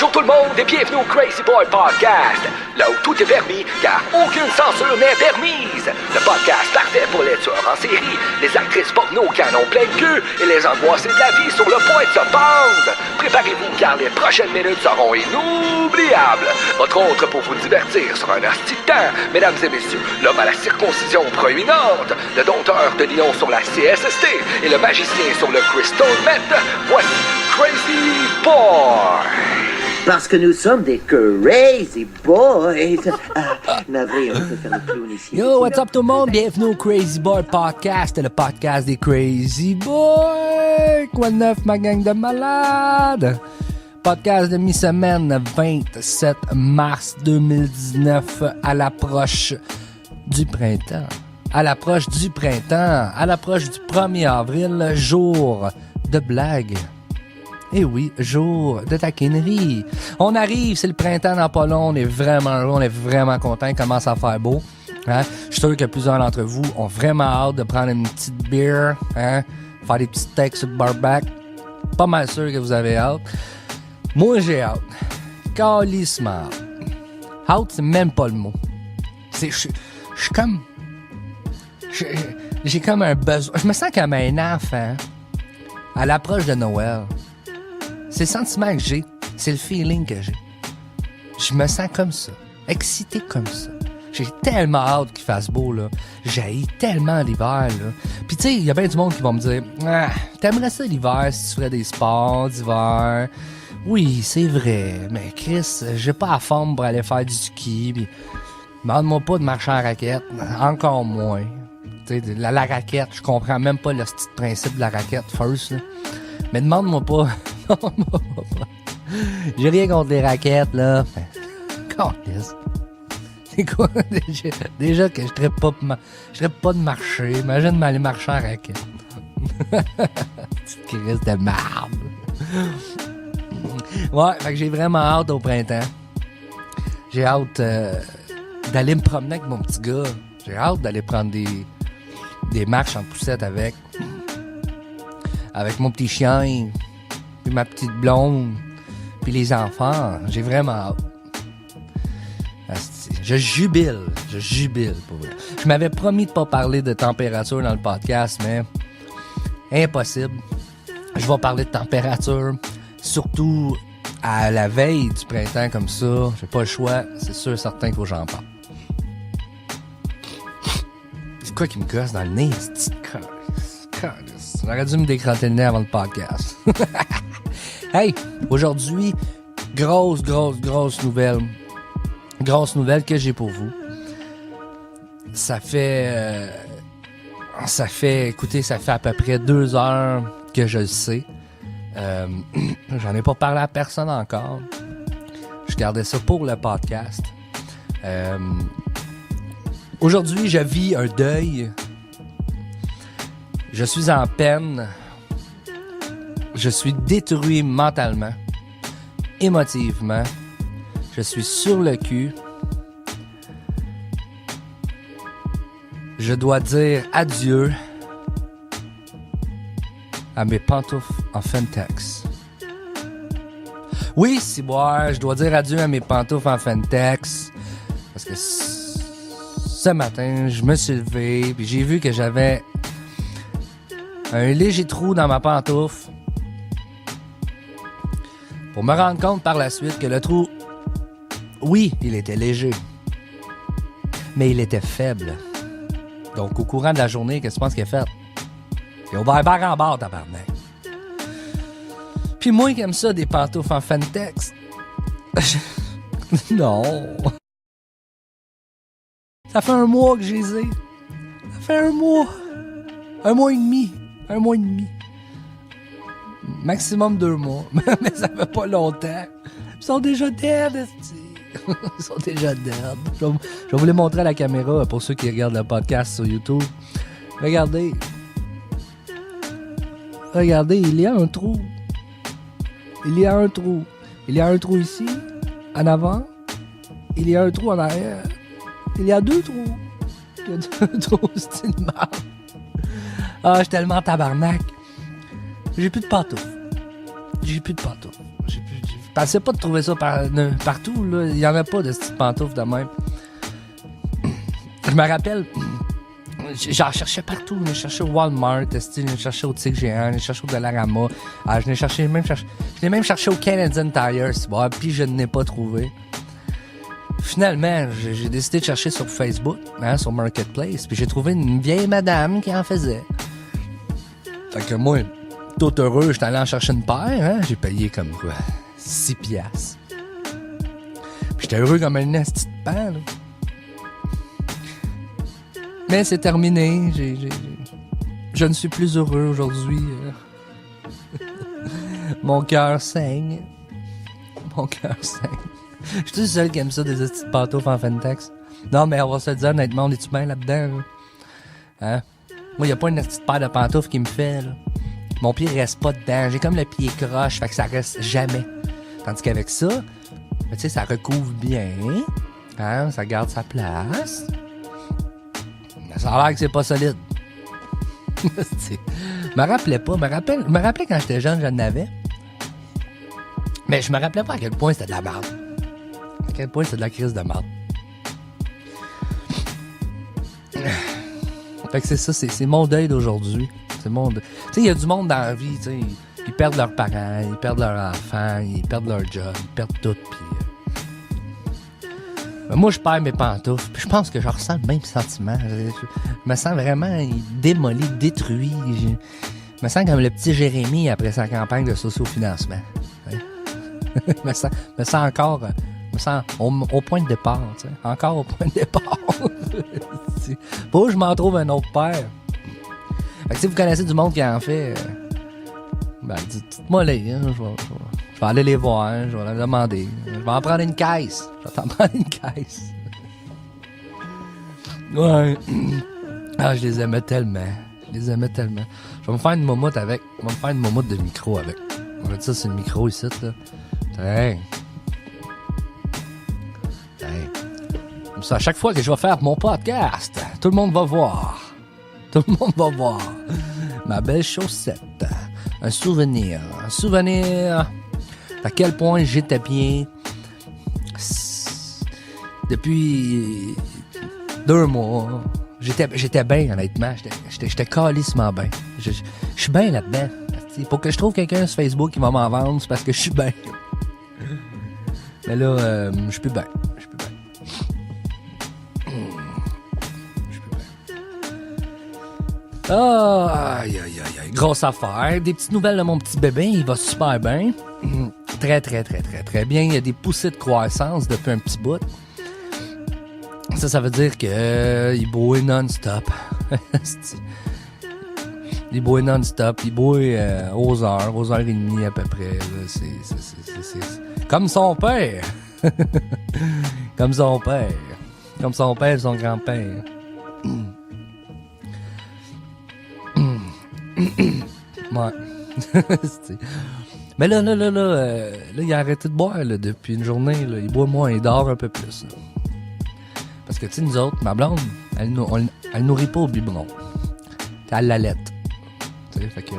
Bonjour tout le monde et bienvenue au Crazy Boy Podcast, là où tout est permis car aucune censure n'est permise. Le podcast parfait pour les tueurs en série, les actrices porno canon plein de queue et les angoissés de la vie sur le point de se pendre. Préparez-vous car les prochaines minutes seront inoubliables. Votre autre pour vous divertir sur un asti de temps. Mesdames et messieurs, l'homme à la circoncision proéminente, le dompteur de lion sur la CSST et le magicien sur le Crystal Meth, voici Crazy Boy. Parce que nous sommes des crazy boys. Navré, on peut faire le clown ici. Yo, what's up tout le monde? Bienvenue au Crazy Boy Podcast, le podcast des Crazy Boys. Quoi de neuf, ma gang de malades? Podcast de mi-semaine, 27 mars 2019, à l'approche du printemps. À l'approche du 1er avril, jour de blague. Eh oui, jour de taquinerie. On arrive, c'est le printemps dans pas long, on est vraiment heureux, on est vraiment content, il commence à faire beau. Hein? Je suis sûr que plusieurs d'entre vous ont vraiment hâte de prendre une petite bière, hein? Faire des petits steaks sur le barbecue. Pas mal sûr que vous avez hâte. Moi, j'ai hâte. Calissement hâte. Hâte, c'est même pas le mot. Je suis comme... J'ai comme un besoin. Je me sens comme un enfant à l'approche de Noël. C'est le sentiment que j'ai. C'est le feeling que j'ai. Je me sens comme ça. Excité comme ça. J'ai tellement hâte qu'il fasse beau, là. J'haïs tellement l'hiver, là. Puis tu sais, il y a bien du monde qui va me dire « Ah, t'aimerais ça l'hiver si tu ferais des sports d'hiver? » Oui, c'est vrai. Mais Chris, j'ai pas la forme pour aller faire du ski. Puis, demande-moi pas de marcher en raquette. Encore moins. Tu sais, la raquette, je comprends même pas le petit principe de la raquette, first, là. Mais demande-moi pas. J'ai rien contre les raquettes, là. C'est quoi? Déjà que je traite pas de marcher. Imagine m'aller marcher en raquette. Petite crise de marde. Ouais, fait que j'ai vraiment hâte au printemps. J'ai hâte d'aller me promener avec mon petit gars. J'ai hâte d'aller prendre des marches en poussette avec mon petit chien, puis ma petite blonde, puis les enfants. J'ai vraiment hâte. Je jubile pour vrai. Je m'avais promis de pas parler de température dans le podcast, mais impossible. Je vais parler de température, surtout à la veille du printemps comme ça. J'ai pas le choix, c'est sûr certain qu'il faut que j'en parle. C'est quoi qui me gosse dans le nez? J'aurais dû me décrotter le nez avant le podcast. Hey, aujourd'hui, grosse nouvelle. Grosse nouvelle que j'ai pour vous. Ça fait à peu près 2 heures que je le sais. J'en ai pas parlé à personne encore. Je gardais ça pour le podcast. Aujourd'hui, je vis un deuil. Je suis en peine. Je suis détruit mentalement, émotivement. Je suis sur le cul. Je dois dire adieu à mes pantoufles en Fentex. Oui, ciboire, je dois dire adieu à mes pantoufles en Fentex. Parce que ce matin, je me suis levé puis j'ai vu que j'avais un léger trou dans ma pantoufle. Pour me rendre compte par la suite que le trou, oui, il était léger, mais il était faible. Donc, au courant de la journée, qu'est-ce que tu penses qu'il a fait? Il a ouvert barre en barre, tabarnak. Puis moi qui aime ça, des pantoufles en Fentex. Non. Ça fait 1 mois que je les ai. Ça fait 1 mois. 1 mois et demi. 1 mois et demi. Maximum 2 mois. Mais ça fait pas longtemps. Ils sont déjà dead, esti. Ils sont déjà dead. Je vais vous les montrer à la caméra pour ceux qui regardent le podcast sur YouTube. Regardez. Regardez, il y a un trou. Il y a un trou. Il y a un trou ici, en avant. Il y a un trou en arrière. Il y a 2 trous. Il y a 2 trous, c'est une merde. Ah, je suis tellement tabarnak. J'ai plus de pantoufles. plus de pantoufles. Je pensais pas de trouver ça partout, là. Il y en a pas de petites pantoufles de même. Je me rappelle, j'en cherchais partout. Je cherchais au Walmart, je cherchais au Tigre Géant, je cherchais au Dollarama. Je l'ai même cherché au Canadian Tire, puis je ne l'ai pas trouvé. Finalement, j'ai décidé de chercher sur Facebook, sur Marketplace, puis j'ai trouvé une vieille madame qui en faisait. Fait que moi, tout heureux, j'étais allé en chercher une paire, j'ai payé comme quoi, 6 piastres. Puis j'étais heureux comme un esti de pan, là. Mais c'est terminé, je ne suis plus heureux aujourd'hui. Mon cœur saigne. Mon cœur saigne. Je suis le seul qui aime ça, des petites pantoufles en Fentex. Non, mais on va se le dire, honnêtement, on est-tu bien là-dedans, là? Hein? Moi, il n'y a pas une petite paire de pantoufles qui me fait, là. Mon pied reste pas dedans. J'ai comme le pied croche, fait que ça reste jamais. Tandis qu'avec ça, tu sais, ça recouvre bien. Hein? Ça garde sa place. Mais ça a l'air que c'est pas solide. Je me rappelais pas. Je me rappelais quand j'étais jeune, j'en avais. Mais je me rappelais pas à quel point c'était de la merde. À quel point c'était de la crise de merde. Fait que c'est ça, c'est mon deuil d'aujourd'hui. C'est mon deuil. Tu sais, il y a du monde dans la vie, tu sais. Ils perdent leurs parents, ils perdent leurs enfants, ils perdent leur job, ils perdent tout, puis... moi, je perds mes pantoufles, puis je pense que je ressens le même sentiment. Je me sens vraiment démoli, détruit. Je me sens comme le petit Jérémy après sa campagne de sociofinancement. Je me sens encore... Je me sens au point de départ, tu sais. Encore au point de départ. Faut que je m'en trouve un autre père. Fait que si vous connaissez du monde qui en fait... dites-moi les, hein, je vais aller les voir, hein, je vais leur demander. Je vais en prendre une caisse. Je vais t'en prendre une caisse. Ouais. Je les aimais tellement. Je vais me faire une momoute avec. Je vais me faire une momoute de micro avec. On va dire ça, c'est le micro ici, là. Hey. Comme ça, à chaque fois que je vais faire mon podcast, tout le monde va voir. Tout le monde va voir. Ma belle chaussette. Un souvenir à quel point j'étais bien depuis 2 mois. J'étais bien, honnêtement. J'étais calissement bien. Je suis bien là-dedans. Pour que je trouve quelqu'un sur Facebook qui va m'en vendre, c'est parce que je suis bien. Mais là, je suis plus bien. Aïe. Grosse affaire. Des petites nouvelles de mon petit bébé. Il va super bien. Très bien. Il y a des poussées de croissance depuis un petit bout. Ça veut dire que il bouille non-stop. Il bouille non-stop. Il bouille aux heures et demie à peu près. C'est comme son père. Comme son père et son grand-père. Ouais. Mais là, il a arrêté de boire là, depuis une journée. Là. Il boit moins, il dort un peu plus. Là. Parce que, tu sais, nous autres, ma blonde, elle nourrit pas au biberon. Elle l'allait. Fait que,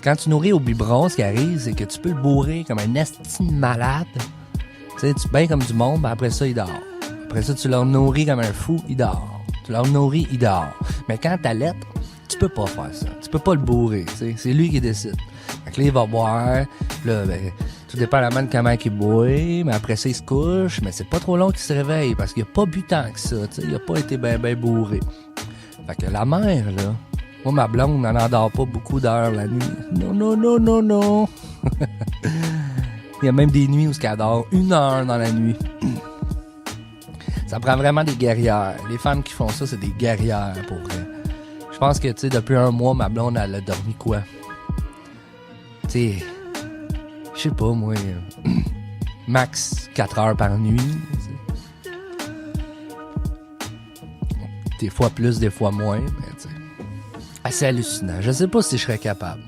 quand tu nourris au biberon, ce qui arrive, c'est que tu peux le bourrer comme un esti malade. Tu sais, tu bains comme du monde, ben après ça, il dort. Après ça, tu le nourris comme un fou, il dort. Tu le nourris, il dort. Mais quand t'allaites, tu peux pas faire ça. Tu peux pas le bourrer, tu sais. C'est lui qui décide. Fait que là, il va boire. Là, ben, tout dépendamment de comment il boit. Mais après ça, il se couche. Mais c'est pas trop long qu'il se réveille parce qu'il a pas bu tant que ça, tu sais. Il a pas été ben bourré. Fait que la mère, là... Moi, ma blonde, elle n'endort pas beaucoup d'heures la nuit. Non. Il y a même des nuits où elle dort 1 heure dans la nuit. Ça prend vraiment des guerrières. Les femmes qui font ça, c'est des guerrières, pour vrai. Je pense que, tu sais, depuis 1 mois, ma blonde, elle a dormi quoi? Tu sais, je sais pas, moi, max 4 heures par nuit. T'sais. Des fois plus, des fois moins, mais tu sais. C'est hallucinant. Je sais pas si je serais capable.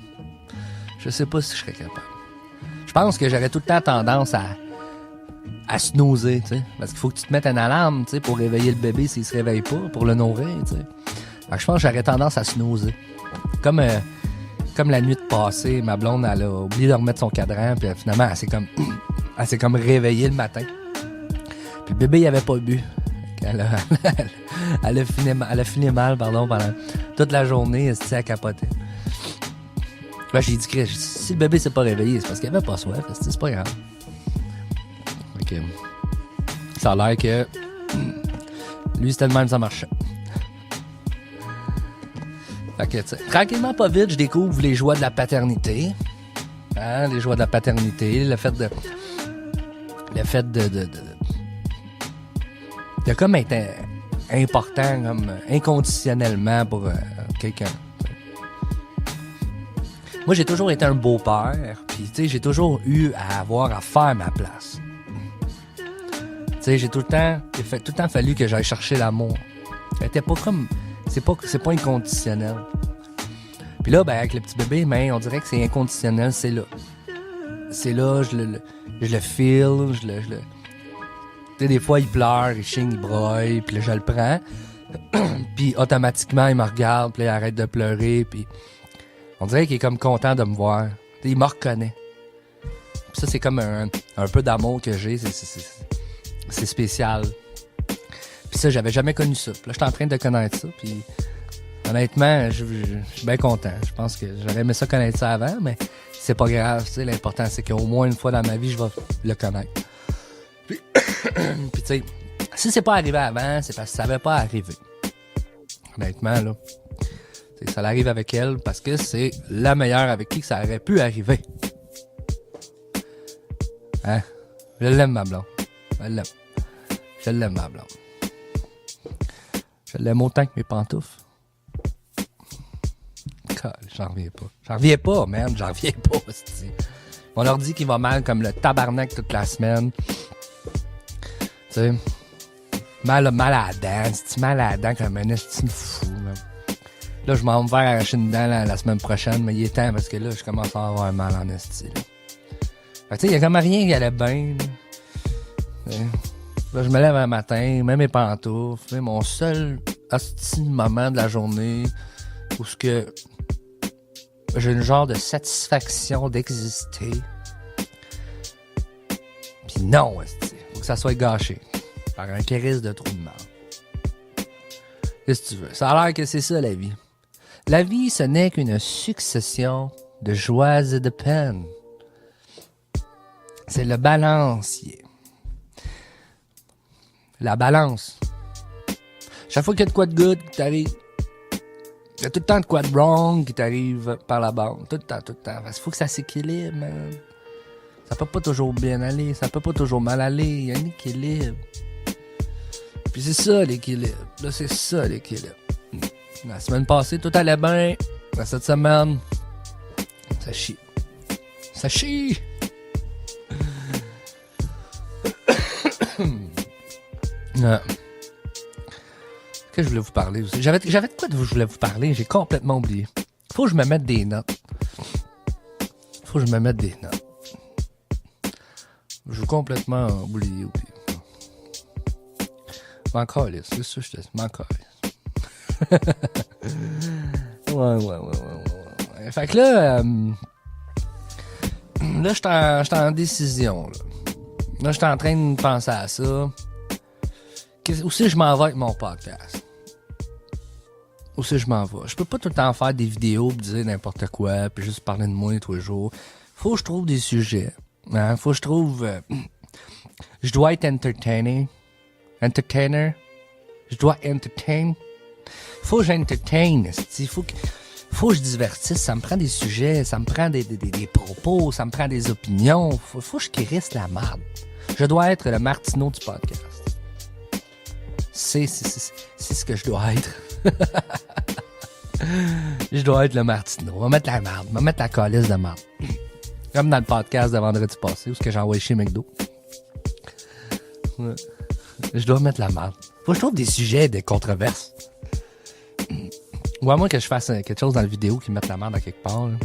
Je pense que j'aurais tout le temps tendance à snoozer, tu sais. Parce qu'il faut que tu te mettes une alarme, tu sais, pour réveiller le bébé s'il se réveille pas, pour le nourrir, tu sais. Je pense que j'aurais tendance à snoozer. Comme comme la nuit de passée, ma blonde, elle a oublié de remettre son cadran, puis finalement, elle s'est comme réveillée le matin. Puis le bébé, il avait pas bu. Elle a fini mal, pendant toute la journée, elle s'est capotée. Là, j'ai dit, si le bébé s'est pas réveillé, c'est parce qu'il avait pas soif, c'est pas grave. Ok. Ça a l'air que lui, c'était le même, ça marchait. Fait que, tranquillement, pas vite, je découvre les joies de la paternité. Hein, les joies de la paternité, le fait de comme être important, comme inconditionnellement pour quelqu'un. Moi, j'ai toujours été un beau-père, puis tu sais, j'ai toujours eu à avoir à faire ma place. Tu sais, il a tout le temps fallu que j'aille chercher l'amour. C'était pas comme, c'est pas inconditionnel. Puis là, ben, avec le petit bébé, on dirait que c'est inconditionnel, c'est là. C'est là, je le feel, tu sais, des fois, il pleure, il chigne, il broye, puis là, je le prends. Puis automatiquement, il me regarde, puis là, il arrête de pleurer, puis on dirait qu'il est comme content de me voir. T'sais, il me reconnaît. Puis ça, c'est comme un peu d'amour que j'ai, c'est spécial. Puis ça, j'avais jamais connu ça. Puis là, je suis en train de connaître ça, puis honnêtement, je suis bien content. Je pense que j'aurais aimé ça connaître ça avant, mais c'est pas grave, tu sais, l'important, c'est qu'au moins une fois dans ma vie, je vais le connaître. Puis tu sais, si c'est pas arrivé avant, c'est parce que ça avait pas arrivé. Honnêtement, là. Ça l'arrive avec elle parce que c'est la meilleure avec qui que ça aurait pu arriver. Hein? Je l'aime, ma blonde. Je l'aime, ma blonde. Je l'aime autant que mes pantoufles. J'en reviens pas, man. J'en reviens pas, c'ti. On leur dit qu'il va mal comme le tabarnak toute la semaine. Tu sais, mal à la dent. C'est mal à la dent comme un estime fou, man. Là, je m'en vais faire arracher une dent la semaine prochaine, mais il est temps parce que là, je commence à avoir mal en esti. Fait que tu sais, il y a comme rien qui allait bien. Là, je me lève un matin, même mes pantoufles, mon seul hostie moment de la journée où ce que j'ai une genre de satisfaction d'exister. Pis non, esti, faut que ça soit gâché par un chéris de trou de merde. Qu'est-ce que tu veux? Ça a l'air que c'est ça, la vie. La vie, ce n'est qu'une succession de joies et de peines. C'est le balancier. La balance. Chaque fois qu'il y a de quoi de good qui t'arrive, il y a tout le temps de quoi de wrong qui t'arrive par la bande. Tout le temps. Il faut que ça s'équilibre, man. Ça peut pas toujours bien aller, ça peut pas toujours mal aller. Il y a un équilibre. Puis c'est ça, l'équilibre. Là, c'est ça, l'équilibre. La semaine passée, tout allait bien. Cette semaine, ça chie. Ça chie! Qu'est-ce que je voulais vous parler aussi? J'avais de quoi je voulais vous parler? J'ai complètement oublié. Faut que je me mette des notes. J'ai complètement oublié. M'encore là, c'est ça que je te dis. M'encore. Ouais. Fait que là, j'étais en décision. Là, j'étais en train de penser à ça. Où c'est que je m'en vais avec mon podcast? Où c'est que je m'en vais? Je peux pas tout le temps faire des vidéos pis dire n'importe quoi puis juste parler de moi tous les jours. Faut que je trouve des sujets. Hein? Faut que je trouve... je dois être entertainer. Je dois entertain. Faut que j'entertain. Faut que je divertisse. Ça me prend des sujets. Ça me prend des propos. Ça me prend des opinions. Faut que je crisse la merde. Je dois être le Martineau du podcast. C'est ce que je dois être. Je dois être le Martineau. On va mettre la merde. On va mettre la calice de merde. Comme dans le podcast de vendredi passé où j'ai envoyé chez McDo. Ouais. Je dois mettre la merde. Faut que je trouve des sujets, des controverses. Ou à moins que je fasse quelque chose dans la vidéo qui mette la merde à quelque part. Là.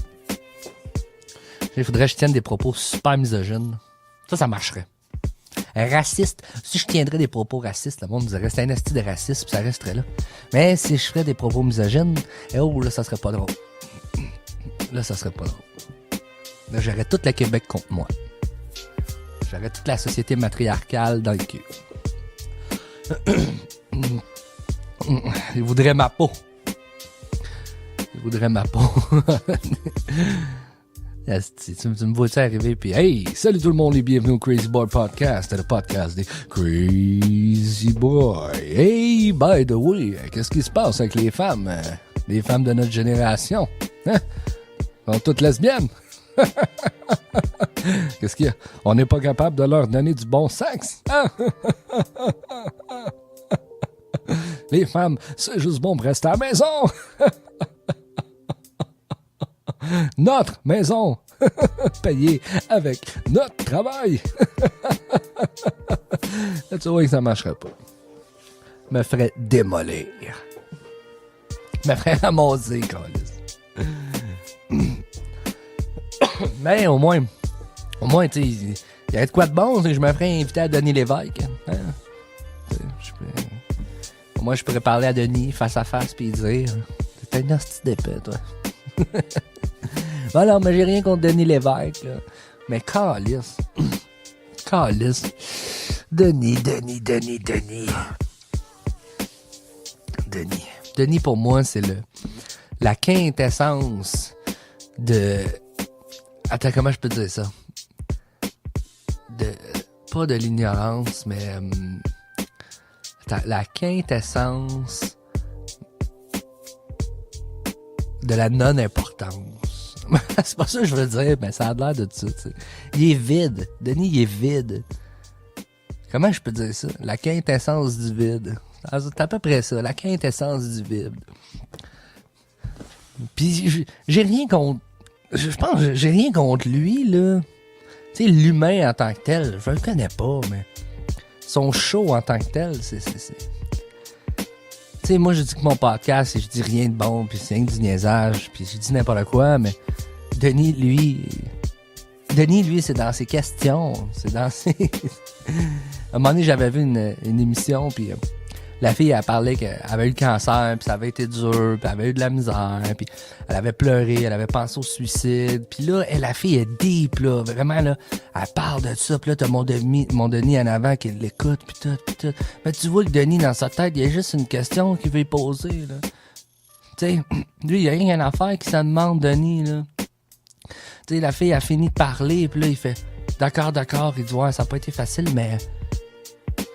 Il faudrait que je tienne des propos super misogynes. Ça marcherait. Raciste. Si je tiendrais des propos racistes, le monde me dirait c'est un esti de raciste, puis ça resterait là. Mais si je ferais des propos misogynes, là, ça serait pas drôle. Là, ça serait pas drôle. Là, j'aurais tout le Québec contre moi. J'aurais toute la société matriarcale dans le cul. Il voudrait ma peau. Tu me vois-tu arriver puis hey, salut tout le monde et bienvenue au Crazy Boy Podcast, le podcast des Crazy Boy. Hey, by the way, qu'est-ce qui se passe avec les femmes de notre génération? Hein? Elles sont toutes lesbiennes? Qu'est-ce qu'il y a? On n'est pas capable de leur donner du bon sexe? Hein? Les femmes, c'est juste bon pour rester à la maison. Notre maison. Payée avec notre travail. Là, tu vois que ça marcherait pas. Me ferait démolir. Me ferait ramasser, câlisse. Mais au moins, tu sais, il y a de quoi de bon, c'est que je me ferais inviter à Denis Lévesque. Hein? Moi, je pourrais parler à Denis face à face puis dire « T'es un hostie d'épée, toi. » Voilà, mais j'ai rien contre Denis Lévesque, là. Mais câlisse. Denis. Denis, pour moi, c'est la quintessence de... Attends, comment je peux dire ça? Pas de l'ignorance, mais... la quintessence de la non-importance. C'est pas ça que je veux dire, mais ça a l'air de ça, tu sais. Il est vide. Denis, il est vide. Comment je peux dire ça? La quintessence du vide. C'est à peu près ça, la quintessence du vide. Puis j'ai rien contre... Je pense que j'ai rien contre lui, là. Tu sais, l'humain en tant que tel, je le connais pas, mais... Son show en tant que tel, c'est... Tu sais, moi, je dis que mon podcast, je dis rien de bon, puis c'est rien que du niaisage, puis je dis n'importe quoi, mais Denis, lui, c'est dans ses questions, c'est dans ses... À un moment donné, j'avais vu une émission, puis la fille, elle parlait qu'elle avait eu le cancer, puis ça avait été dur, puis elle avait eu de la misère, puis elle avait pleuré, elle avait pensé au suicide, puis là, la fille est deep, là, vraiment, là, elle parle de ça, puis là, t'as mon Denis en avant qui l'écoute, puis tout. Mais tu vois que Denis, dans sa tête, il y a juste une question qu'il veut poser, là. Tu sais, lui, il y a rien à faire qui s'en demande, Denis, là. Tu sais, la fille a fini de parler, puis là, il fait « D'accord, il dit « Ouais, ça n'a pas été facile, mais... »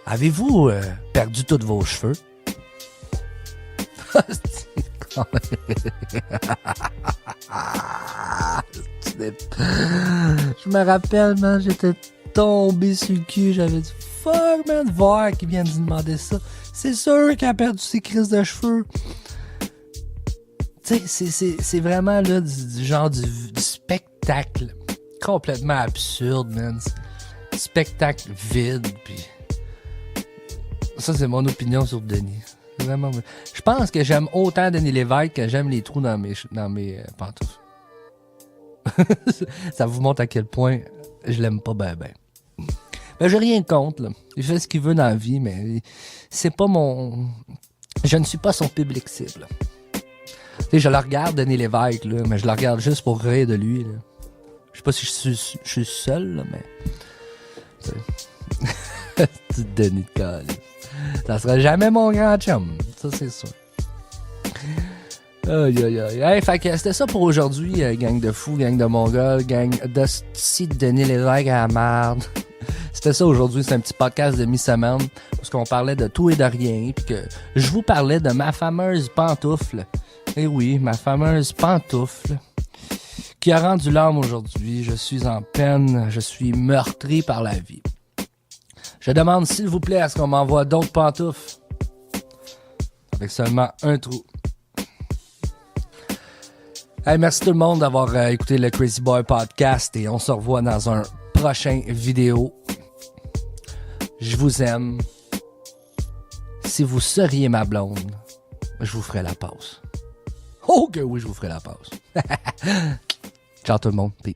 Avez-vous perdu tous vos cheveux? Je me rappelle, man, j'étais tombé sur le cul, j'avais dit fuck, man, voir qui vient de demander ça. C'est sûr qu'il a perdu ses crises de cheveux. Tu sais, c'est vraiment là du genre du spectacle complètement absurde, man. Spectacle vide, puis... Ça, c'est mon opinion sur Denis. Vraiment. Je pense que j'aime autant Denis Lévesque que j'aime les trous dans mes pantoufles. Ça vous montre à quel point je l'aime pas ben. Ben, j'ai rien contre, là. Il fait ce qu'il veut dans la vie, mais c'est pas mon... Je ne suis pas son public cible. Tu sais, je le regarde, Denis Lévesque, là, mais je le regarde juste pour rire de lui, là. Je sais pas si je suis seul, là, mais... Petit Denis de Cali. Ça sera jamais mon grand chum. Ça, c'est sûr. Aïe. Hey, fait que c'était ça pour aujourd'hui, gang de fous, gang de mongols, gang de Denis Lévesque à la merde. C'était ça aujourd'hui, c'est un petit podcast de mi-semaine parce qu'on parlait de tout et de rien, puis que je vous parlais de ma fameuse pantoufle. Eh oui, ma fameuse pantoufle qui a rendu l'âme aujourd'hui. Je suis en peine, je suis meurtri par la vie. Je demande s'il vous plaît à ce qu'on m'envoie d'autres pantoufles avec seulement un trou. Hey, merci tout le monde d'avoir écouté le Crazy Boy Podcast et on se revoit dans un prochain vidéo. Je vous aime. Si vous seriez ma blonde, je vous ferai la passe. Oh que oui, je vous ferai la passe. Ciao tout le monde. Peace.